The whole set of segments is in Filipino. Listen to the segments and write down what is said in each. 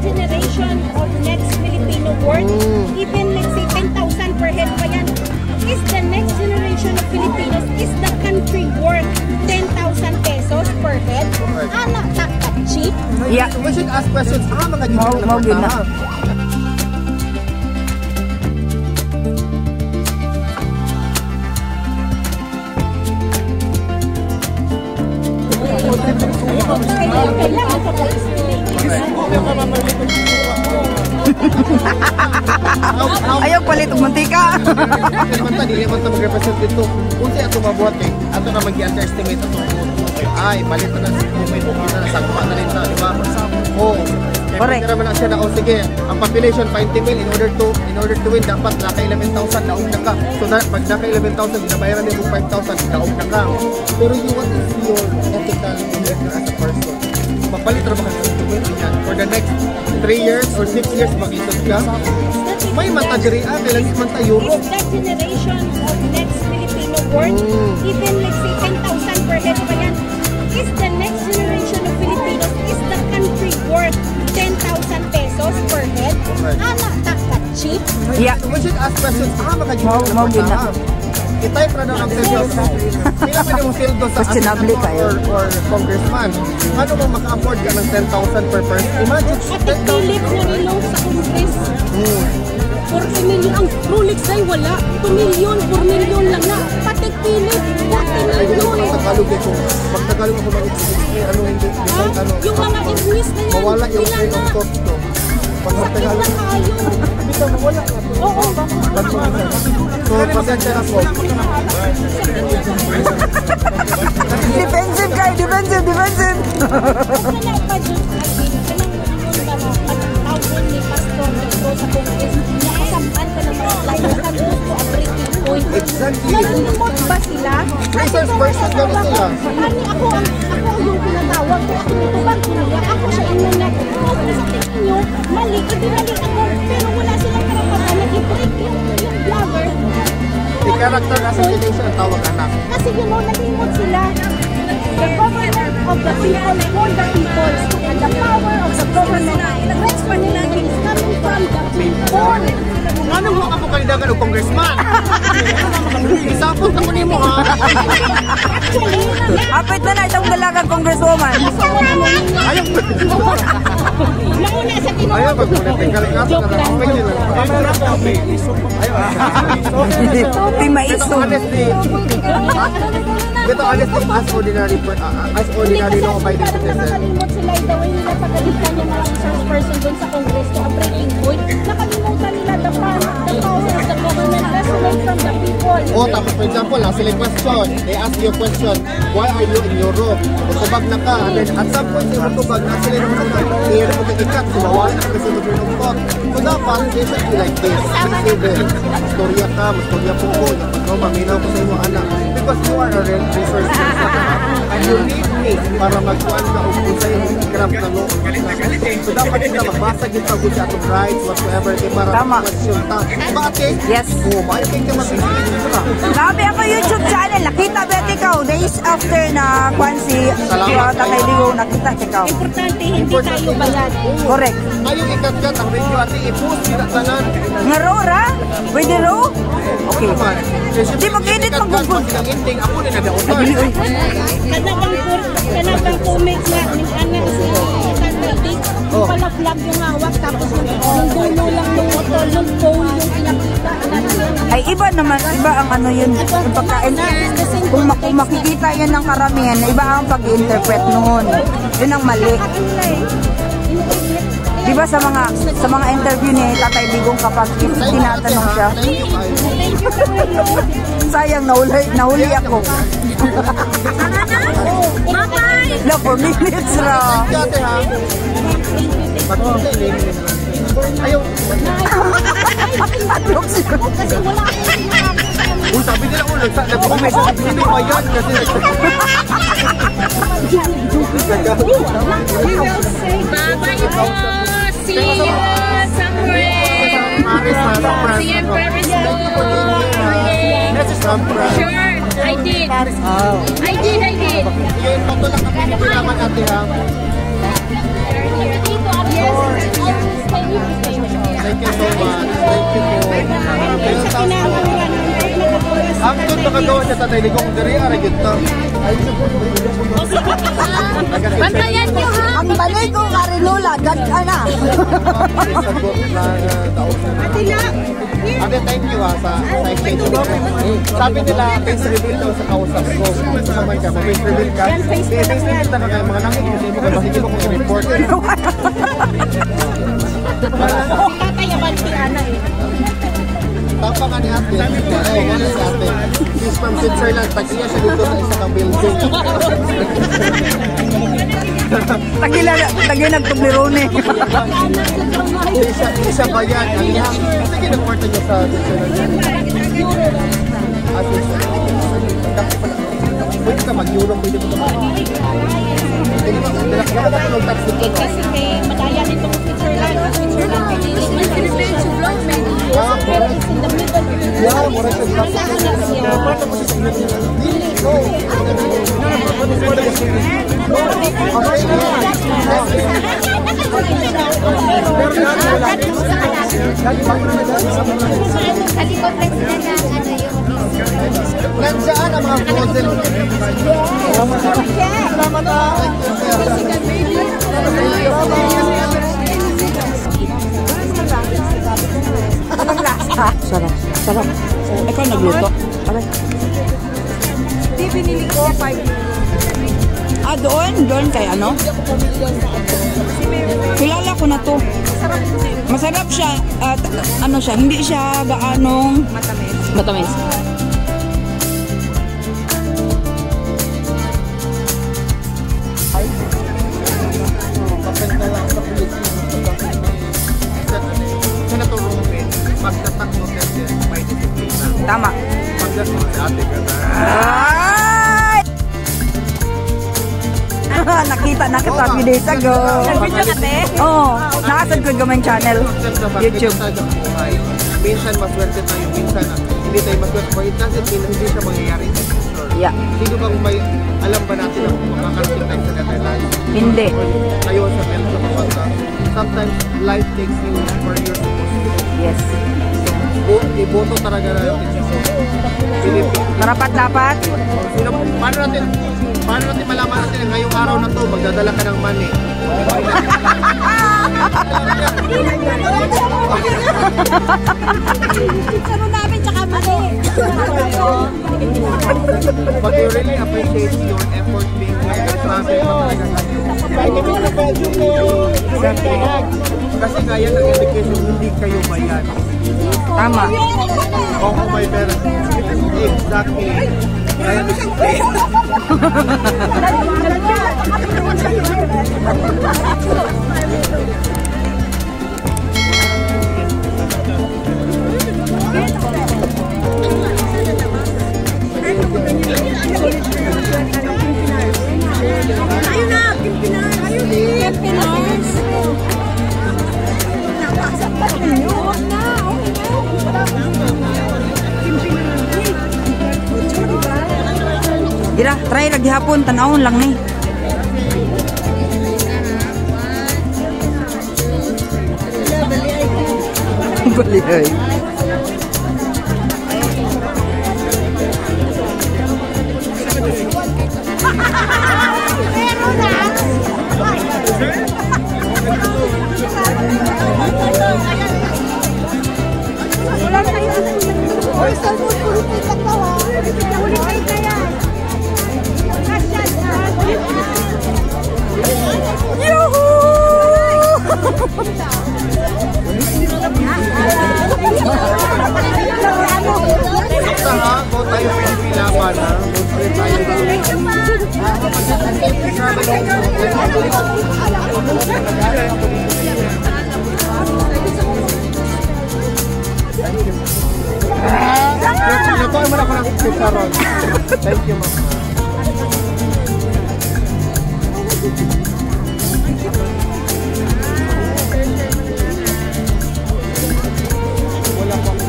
generation of next Filipino worth, even let's say 10,000 per head pa yan, is the next generation of Filipinos, is the country worth 10,000 pesos per head? Anak, that cheap? Yeah. We should ask questions. Mga yun na. Ayaw palit og mantika. Dili man ta mag-represent dito. Kung sa ato mabuhat ato na mag-underestimate ato. Ay, palit na may bukita na sagpa na rin sa, di ba? Oh. Correct. Kaya naman na siya na, oh sige, ang population 20 mil in order to win dapat naka 11,000 daog na ka. So pag naka 11,000 binabayaran din mo 5,000 daog na ka. Pero what is your ethical behavior as a person? Mapalit na ba ka to win yan? For the next 3 years or 6 years mag-isod ka? May matagri kailan man tayo Europe. Is that generation of next Filipino worth, even let's say 10,000 per head pa yan, is the next generation of Filipinos, is the country worth 10,000 pesos per head? Anak, that cheap? Yeah. We should ask questions. Mga yun na. I-type na ng seryoso. Hindi na pwede mong sildo sa or congressman. Ano mo maka-afford ka ng 10,000 per person? Imagine, at nagpilip na nilong sa Congress. 40 million. Ang Rolex ay wala. 2 million, 4 million lang na. Patigpilip, 40 million. Pag-Tagalog ako mag-explain, ano hindi, ano. Yung mga English na yan. Mawala yung train of thought to. Pag-Tagalog. Bito, mawala. Oo. So, pasensya na po. Defensive kayo, defensive. Wala pa dyan. Pag-tawon ni Pastor Negro sa Congress, nakasampan ka ng mga flyers na gusto ang breaking point. Exactly. Nalimot ba sila? Research person gano'n sila. Ako yung pinatawag ko. Tinutubang ko nila. Ako siya inanak. Kung sa tingin nyo, mali. Hindi mali ako. Pero wala silang karapatan na i-break yung vlogger. The character assassination ang tawag anak. Kasi nalimot sila. The government of the people for the people. And the power of the government. The rest pa nila is coming from the people. Ano mo ako kalidagan o congressman? Isapot ako ni mo ha? Apit na itong dalagang congresswoman. Ayaw Nauna sa tinawag. Ayaw mag-political ka. Joke lang. Timaiso. Ito honestly, as ordinary law-abiding citizen. Nakalimot sila the way nila pagalitan yung mga resource person doon sa Congress to a breaking point. Nakalimutan nila the power of the government resident from the people. O tapos for example, sila question. They ask you a question, why are you in Europe? Tubag na ka. And then at some point, yung tubag na sila naman sa kaya mo kagikat, sumawala na kasi sa ng pot. So dapat, they should be like this. Mastorya ka, mastorya po ko. Maminaw ko sa iyo, anak. Because you are a resource person. And you need me para magkuhan ka o kung sa'yo yung grab na mo. So dapat sila magbasag yung pagod sa atong rights, whatsoever, para question ta. Bakit? Yes. Oo, bakit kayo masinigin ka? Sabi ako YouTube channel, nakita ba ikaw? Days after na Kwansi, Tatay Ligo, nakita ikaw. Importante, hindi tayo bayad. Correct. Ngayong ikat-kat ang radio ati, i-post nila tanan. Nga ra? Pwede ro? Okay. Di mag-edit mag-google. Ako na nagaunan. Kanagang comment na ng anak si Tatay pala vlog yung hawak tapos yung dulo lang yung motor, yung phone yung pinakita. Ay iba naman, iba ang ano yun, yung pagkain. Kung makikita yan ng karamihan, iba ang pag-interpret noon. Yun ang mali. Diba sa mga interview ni Tatay Ligong kapag tinatanong siya, sayang nahuli ako. No, 4 minutes ra. Ayaw. Kung sabi nila ko, nag-comment sa sino ba yan? Kasi We will say bye-bye po. See you somewhere. See you in Paris po. Sure, I did. I did. Yung photo lang kami naman natin ha. Yes. Thank you so much. Thank you po. Kayo Sa sa kinauran, ay nakapulas ang doon makagawa siya tatay ligong diri ara gyud ta. Bantayan niyo ha! Ang balay ko karinula, gad ka na. Sagot na tausan. Ate na! Ate, thank you ha sa exchange. Sabi nila, face reveal daw sa kausap ko. Sabay ka, face reveal ka. Yan, face Face reveal reveal na kayo mga nangit kasi mo kasi hindi mo kung i-report. Tatay, abanti ana eh. Tapa nga ni ate. Oo, wala si ate. She's from Switzerland. Tag-iya siya dito sa isa kang building. Tagila nagtublirone. Hindi siya bayan. Ang niya. Sige, nag-porta niya sa Switzerland. At pwede ka mag-euro, pwede mo ka mag-euro. Hindi ba ka tax dito? Kasi may madaya nito sa Switzerland. Switzerland, Yeah, mura siya sa nandiyan ang mga frozen. Salamat ha. Anong lasa? Sarap. Sarap. Ikaw nagluto. Aray. Di binili ko 5. Ah, doon? Doon kay ano? Kilala ko na to. Masarap siya. At ano siya, hindi siya gaanong matamis. Tama. Ay! Nakita na kita few days ago. Nag-video ka, te? Oo. Nakasad ko gamang channel. YouTube. Minsan maswerte tayo, minsan hindi tayo maswerte. But it doesn't mean hindi siya mangyayari in the future. Yeah. Sino bang may alam ba natin na makakarating tayo sa Netherlands? Hindi. Tayo sa Belgium kapag sometimes life takes you where you're supposed to be. Yes. Iboto talaga natin siya sa Pilipinas. Marapat-dapat. Sino, paano natin malaman natin na ngayong araw na to, magdadala ka ng money? Saro namin, tsaka mali. But you really appreciate your effort being here. Travel pa talaga. Kasi kaya ng education, hindi kayo bayan. Tama. Oo, may pera. Exactly. Kaya Ayun na, Pilipinas. Ayun din. Pilipinas. Ira, try lagi hapon, tanawon lang ni. Bali ay. Wala kayo. Oy, sa ulit ka tawa. Ulit kayo kaya. basta ha, go tayo Pilipilaban ha. Go tayo. Ito ay mo na ko ng chicharon. Thank you, ma'am. Wala pa akong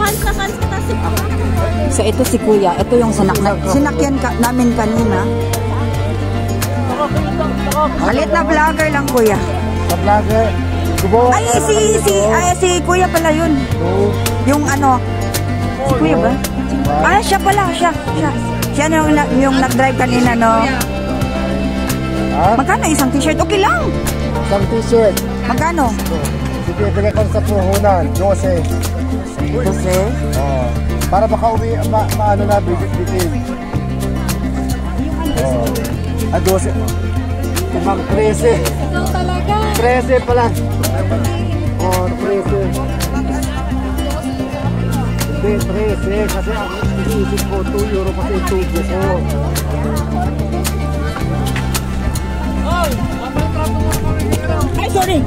Fans na fans ka kasi. So ito si Kuya, ito yung sinakyan namin kanina. Malit na vlogger lang Kuya. Sa vlogger. Ay, si Kuya pala yun. Yung ano, si Kuya ba? Ah, siya pala, siya. Siya yung nag-drive kanina, no? Magkano isang t-shirt? Okay lang. Isang t-shirt. Magkano? Sige, bigay ko sa puhunan. 12. 12? Oo. Para makauwi, maano na, bitin. Oo. 12. Tumang 13. Ikaw talaga. 13 pala. Oo, 13. Hindi, 13. Kasi ang iniisip ko, 2 euro kasi yung tubo ko. Ay, sorry.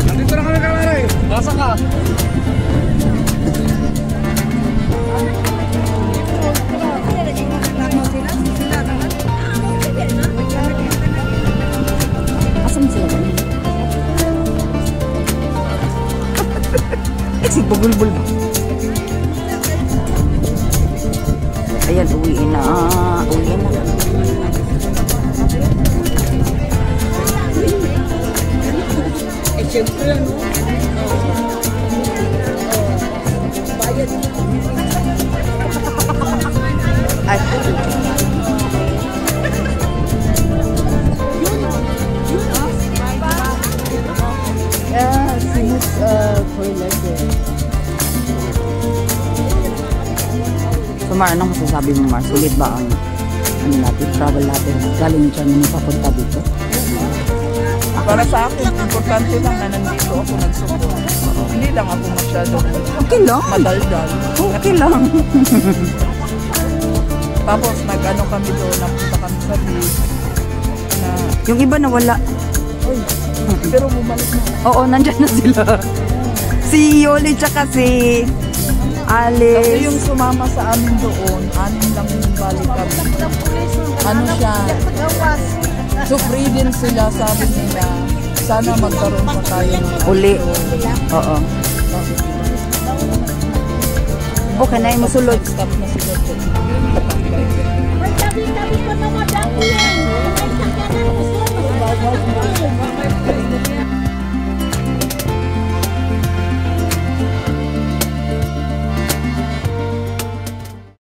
Nandito na kami kamera eh. Basa ka. Asan sila? Si Bugulbul. Ayan, uwiin na. Uwiin na. Siyempre ano? Bayad. Ay. Since for letter. So Mar, anong masasabi mo Mar? Sulit ba ang ano natin, travel natin? Galing Germany papunta dito? Para sa akin, importante lang na nandito ako nagsupport. Hindi lang ako masyadong Okay lang. madaldal. Okay lang. Tapos nag-ano kami doon, napunta kami sa beach. Na, Yung iba nawala. pero bumalik na. Oo, nandyan na sila. Si Yoli tsaka si Kasi yung Alice. sumama sa amin doon, 6 lang yung balik kami. Ano siya, so free din sila, sabi nila. Sana magkaroon pa tayo ng Uli. Oo. Okay na yung masulod. Stop na sila doon.